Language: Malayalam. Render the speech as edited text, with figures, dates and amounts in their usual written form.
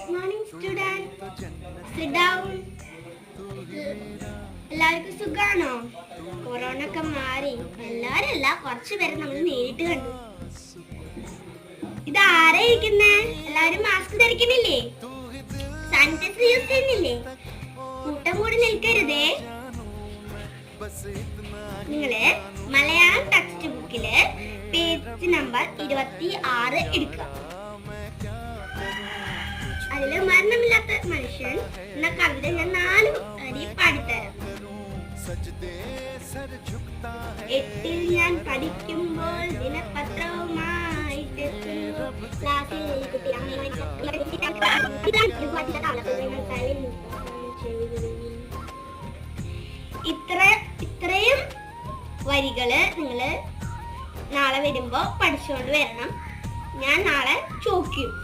Good morning, student. Sit down. എല്ലാവർക്കും സുഖാണോ? കൊറോണ ഒക്കെ മാറി എല്ലാരും അല്ല, കുറച്ചു പേരെ നമ്മൾ നേരിട്ട് കണ്ടു. ഇത് ആരാ ഇരിക്കുന്നേ? എല്ലാരും മാസ്ക് ധരിക്കുന്നില്ലേ? സാനിറ്റൈസർ യൂസ് ചെയ്യുന്നില്ലേ? കൂട്ടം കൂടി നിൽക്കരുതേ. നിങ്ങള് മലയാളം ടെക്സ്റ്റ് ബുക്കില് പേജ് നമ്പർ 26 എടുക്കുക. അതില് മരണമില്ലാത്ത മനുഷ്യൻ എന്ന കവിത ഞാൻ 4 വരി പാടിത്തരാം. 8ൽ ഞാൻ പഠിക്കുമ്പോൾ ദിനപത്രവുമായിട്ട് ഇത്രയും വരികള് നിങ്ങള് നാളെ വരുമ്പോ പഠിച്ചുകൊണ്ട് വരണം. ഞാൻ നാളെ ചോദിക്കും.